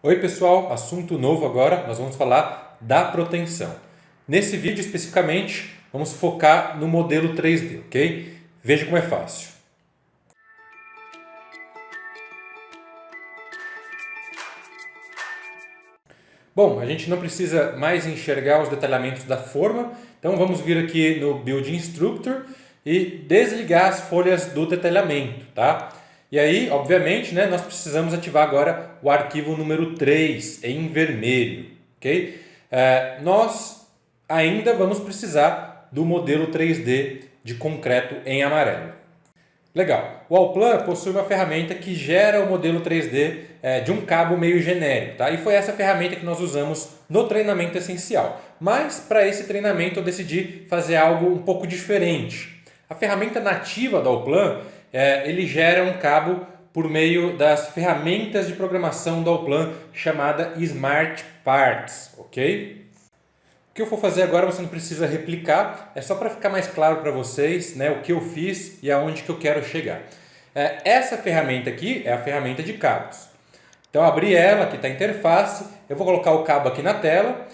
Oi pessoal, assunto novo agora, nós vamos falar da proteção. Nesse vídeo especificamente, vamos focar no modelo 3D, ok? Veja como é fácil. Bom, a gente não precisa mais enxergar os detalhamentos da forma, então vamos vir aqui no Build Instructor e desligar as folhas do detalhamento, tá? E aí, obviamente, nós precisamos ativar agora o arquivo número 3 em vermelho, ok? Nós ainda vamos precisar do modelo 3D de concreto em amarelo. Legal. O Allplan possui uma ferramenta que gera o modelo 3D de um cabo meio genérico, tá? E foi essa ferramenta que nós usamos no treinamento essencial. Mas para esse treinamento eu decidi fazer algo um pouco diferente. A ferramenta nativa do Allplan, ele gera um cabo por meio das ferramentas de programação do Allplan chamada Smart Parts, ok? O que eu for fazer agora você não precisa replicar, é só para ficar mais claro para vocês, o que eu fiz e aonde que eu quero chegar. Essa ferramenta aqui é a ferramenta de cabos. Então abri ela, aqui está a interface, eu vou colocar o cabo aqui na tela.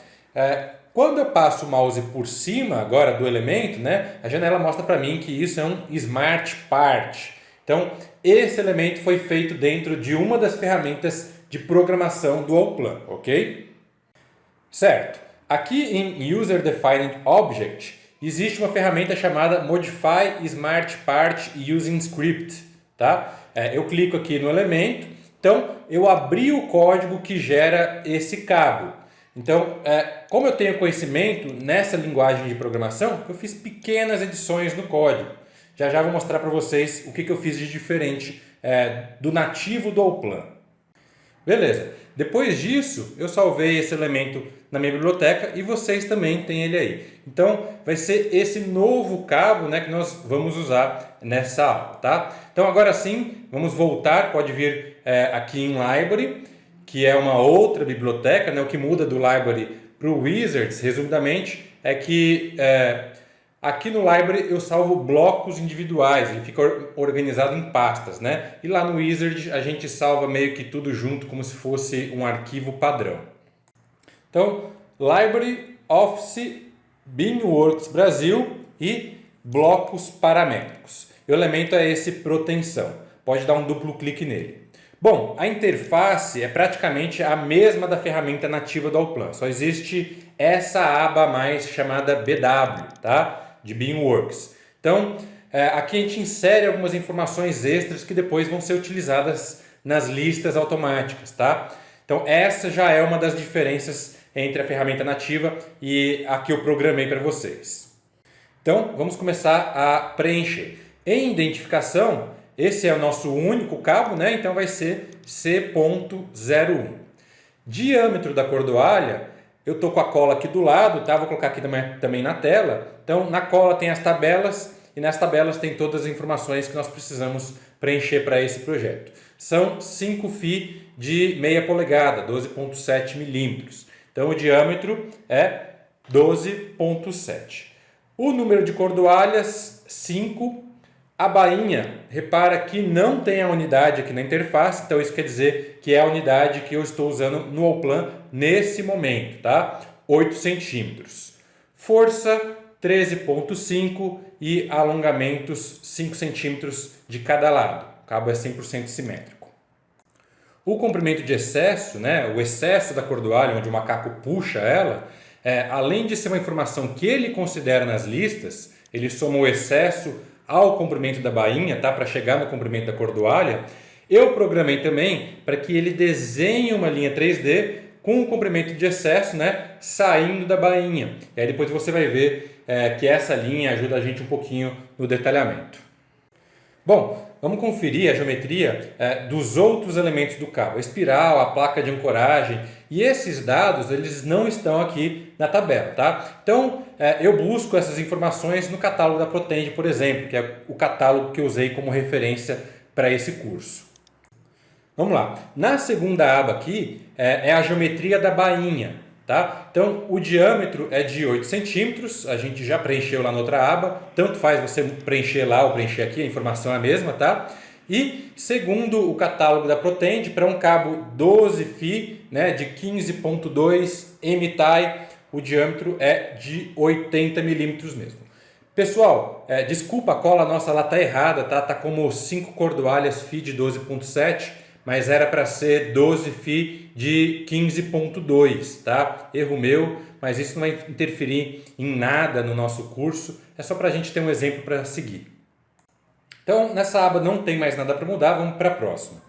Quando eu passo o mouse por cima agora do elemento, a janela mostra para mim que isso é um Smart Part. Então esse elemento foi feito dentro de uma das ferramentas de programação do Allplan, ok? Certo. Aqui em User Defined Object existe uma ferramenta chamada Modify Smart Part Using Script. Tá? Eu clico aqui no elemento, então eu abri o código que gera esse cabo. Então, como eu tenho conhecimento nessa linguagem de programação, eu fiz pequenas edições no código. Já vou mostrar para vocês o que eu fiz de diferente do nativo do Allplan. Beleza. Depois disso, eu salvei esse elemento na minha biblioteca e vocês também têm ele aí. Então, vai ser esse novo cabo que nós vamos usar nessa aula, tá? Então, agora sim, vamos voltar. Pode vir aqui em Library, que é uma outra biblioteca. O que muda do Library para o Wizards, resumidamente, é que aqui no Library eu salvo blocos individuais, ele fica organizado em pastas, E lá no Wizard a gente salva meio que tudo junto, como se fosse um arquivo padrão. Então, Library, Office, Beamworks Brasil e blocos paramétricos. O elemento é esse proteção, pode dar um duplo clique nele. Bom, a interface é praticamente a mesma da ferramenta nativa do Allplan, só existe essa aba a mais chamada BW, tá? De Beamworks. Então, aqui a gente insere algumas informações extras que depois vão ser utilizadas nas listas automáticas, tá? Então, essa já é uma das diferenças entre a ferramenta nativa e a que eu programei para vocês. Então, vamos começar a preencher. Em identificação, esse é o nosso único cabo, então vai ser C.01. Diâmetro da cordoalha, eu estou com a cola aqui do lado, tá? Vou colocar aqui também na tela. Então, na cola tem as tabelas e nas tabelas tem todas as informações que nós precisamos preencher para esse projeto. São 5 φ de meia polegada, 12,7 milímetros. Então, o diâmetro é 12,7. O número de cordoalhas, 5. A bainha, repara que não tem a unidade aqui na interface, então isso quer dizer que é a unidade que eu estou usando no Allplan nesse momento, tá? 8 centímetros. Força, 13,5 e alongamentos 5 centímetros de cada lado. O cabo é 100% simétrico. O comprimento de excesso, o excesso da cordoalha, onde o macaco puxa ela, além de ser uma informação que ele considera nas listas, ele soma o excesso ao comprimento da bainha, tá? Para chegar no comprimento da cordoalha. Eu programei também para que ele desenhe uma linha 3D com o comprimento de excesso, saindo da bainha. E aí depois você vai ver que essa linha ajuda a gente um pouquinho no detalhamento. Bom, vamos conferir a geometria dos outros elementos do cabo, a espiral, a placa de ancoragem, e esses dados eles não estão aqui na tabela, tá? Então eu busco essas informações no catálogo da Protende, por exemplo, que é o catálogo que eu usei como referência para esse curso. Vamos lá, na segunda aba aqui é a geometria da bainha, tá? Então o diâmetro é de 8 centímetros, a gente já preencheu lá na outra aba, tanto faz você preencher lá ou preencher aqui, a informação é a mesma, tá? E segundo o catálogo da Protend, para um cabo 12Fi, né, de 15.2 M-TIE, o diâmetro é de 80 milímetros mesmo. Pessoal, desculpa a cola nossa lá tá errada, tá? Tá como 5 cordoalhas Fi de 12.7, mas era para ser 12 Fi de 15.2, tá? Erro meu, mas isso não vai interferir em nada no nosso curso, é só para a gente ter um exemplo para seguir. Então, nessa aba não tem mais nada para mudar, vamos para a próxima.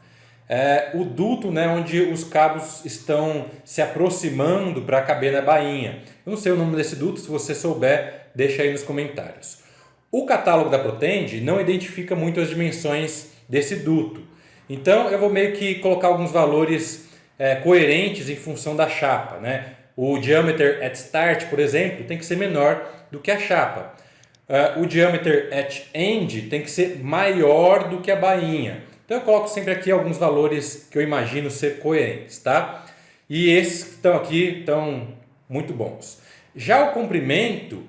O duto, né, onde os cabos estão se aproximando para caber na bainha. Eu não sei o nome desse duto, se você souber, deixa aí nos comentários. O catálogo da Protend não identifica muito as dimensões desse duto. Então, eu vou meio que colocar alguns valores coerentes em função da chapa, né? O diameter at start, por exemplo, tem que ser menor do que a chapa. O diameter at end tem que ser maior do que a bainha. Então eu coloco sempre aqui alguns valores que eu imagino ser coerentes, tá? E esses que estão aqui estão muito bons. Já o comprimento,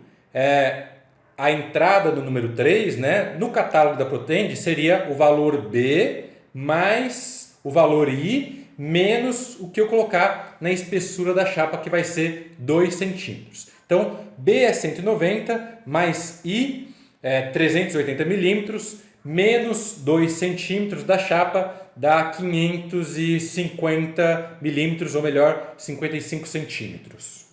a entrada do número 3, né, no catálogo da Protend seria o valor B mais o valor I menos o que eu colocar na espessura da chapa, que vai ser 2 centímetros. Então, B é 190 mais I é 380 milímetros menos 2 centímetros da chapa dá 550 milímetros, ou melhor, 55 centímetros.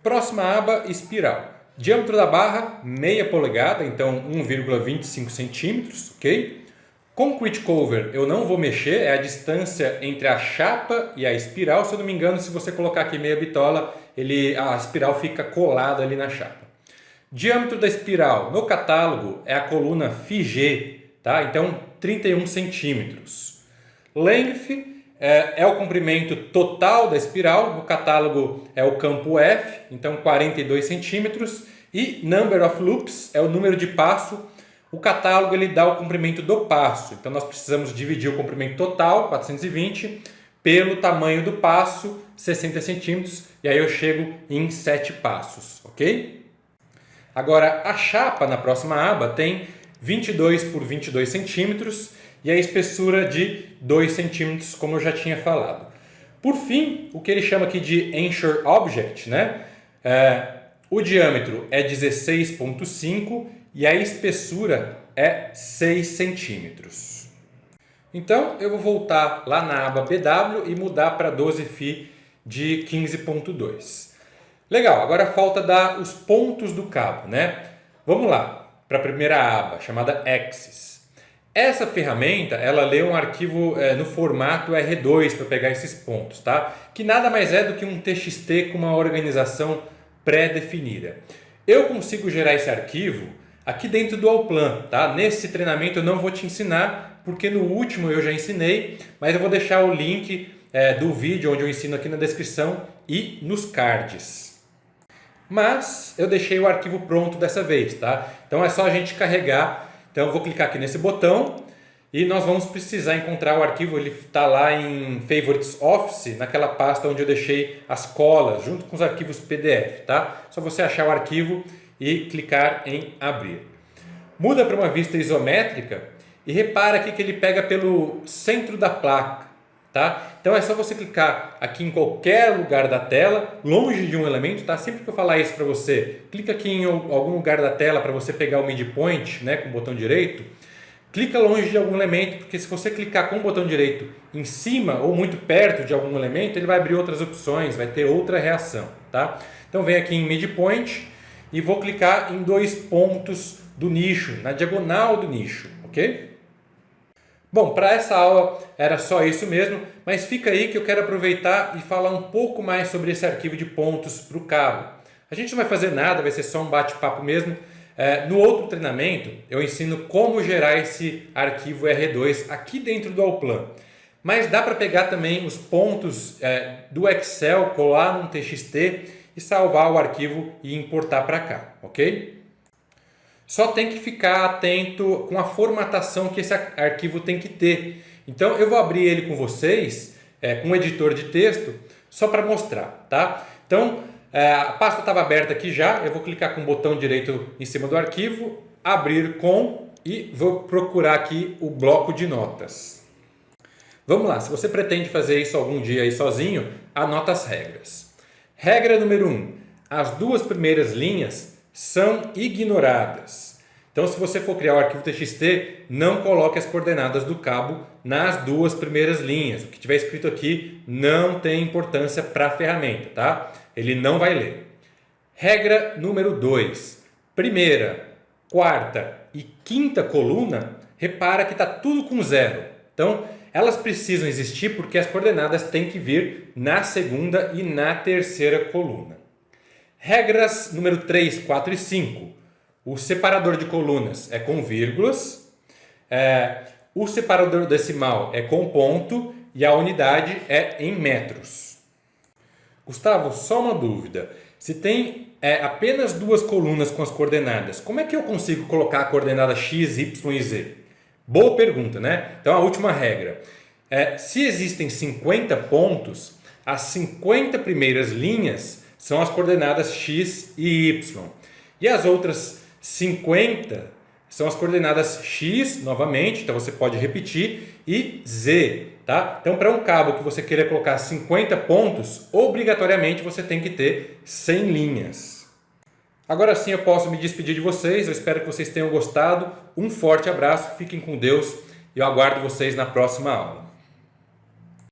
Próxima aba, espiral. Diâmetro da barra, meia polegada, então 1,25 centímetros, ok? Concrete cover eu não vou mexer, é a distância entre a chapa e a espiral. Se eu não me engano, se você colocar aqui meia bitola, a espiral fica colada ali na chapa. Diâmetro da espiral no catálogo é a coluna FIG, tá? Então 31 centímetros. Length é o comprimento total da espiral, no catálogo é o campo F, então 42 centímetros. E number of loops é o número de passo. O catálogo ele dá o comprimento do passo, então nós precisamos dividir o comprimento total, 420, pelo tamanho do passo, 60 centímetros, e aí eu chego em 7 passos, ok? Agora, a chapa na próxima aba tem 22 por 22 centímetros e a espessura de 2 centímetros, como eu já tinha falado. Por fim, o que ele chama aqui de Anchor Object, né? O diâmetro é 16,5 e a espessura é 6 centímetros. Então, eu vou voltar lá na aba BW e mudar para 12Fi de 15,2. Legal, agora falta dar os pontos do cabo, né? Vamos lá, para a primeira aba, chamada Axis. Essa ferramenta, ela lê um arquivo no formato R2 para pegar esses pontos, tá? Que nada mais é do que um TXT com uma organização pré-definida. Eu consigo gerar esse arquivo aqui dentro do Allplan, tá? Nesse treinamento eu não vou te ensinar, porque no último eu já ensinei, mas eu vou deixar o link do vídeo onde eu ensino aqui na descrição e nos cards. Mas eu deixei o arquivo pronto dessa vez, tá? Então é só a gente carregar. Então eu vou clicar aqui nesse botão e nós vamos precisar encontrar o arquivo. Ele está lá em Favorites Office, naquela pasta onde eu deixei as colas, junto com os arquivos PDF, tá? Só você achar o arquivo e clicar em abrir. Muda para uma vista isométrica e repara aqui que ele pega pelo centro da placa, tá? Então é só você clicar aqui em qualquer lugar da tela, longe de um elemento, tá? Sempre que eu falar isso para você, clica aqui em algum lugar da tela para você pegar o midpoint, né, com o botão direito. Clica longe de algum elemento, porque se você clicar com o botão direito em cima ou muito perto de algum elemento, ele vai abrir outras opções, vai ter outra reação, tá? Então vem aqui em midpoint e vou clicar em 2 pontos do nicho, na diagonal do nicho, ok? Bom, para essa aula era só isso mesmo, mas fica aí que eu quero aproveitar e falar um pouco mais sobre esse arquivo de pontos para o cabo. A gente não vai fazer nada, vai ser só um bate-papo mesmo. No outro treinamento, eu ensino como gerar esse arquivo R2 aqui dentro do Allplan. Mas dá para pegar também os pontos do Excel, colar num TXT e salvar o arquivo e importar para cá, ok? Só tem que ficar atento com a formatação que esse arquivo tem que ter. Então eu vou abrir ele com vocês, com um editor de texto, só para mostrar, tá? Então a pasta estava aberta aqui já, eu vou clicar com o botão direito em cima do arquivo, abrir com, e vou procurar aqui o bloco de notas. Vamos lá, se você pretende fazer isso algum dia aí sozinho, anota as regras. Regra número 1. As duas primeiras linhas são ignoradas. Então, se você for criar o arquivo TXT, não coloque as coordenadas do cabo nas duas primeiras linhas. O que tiver escrito aqui não tem importância para a ferramenta, tá? Ele não vai ler. Regra número 2. Primeira, quarta e quinta coluna, repara que está tudo com zero. Então, elas precisam existir porque as coordenadas têm que vir na segunda e na terceira coluna. Regras número 3, 4 e 5. O separador de colunas é com vírgulas, o separador decimal é com ponto e a unidade é em metros. Gustavo, só uma dúvida. Se tem apenas duas colunas com as coordenadas, como é que eu consigo colocar a coordenada x, y e z? Boa pergunta, né? Então, a última regra. Se existem 50 pontos, as 50 primeiras linhas são as coordenadas x e y. E as outras 50 são as coordenadas x, novamente, então você pode repetir, e z. Tá? Então, para um cabo que você queira colocar 50 pontos, obrigatoriamente você tem que ter 100 linhas. Agora sim eu posso me despedir de vocês, eu espero que vocês tenham gostado. Um forte abraço, fiquem com Deus e eu aguardo vocês na próxima aula.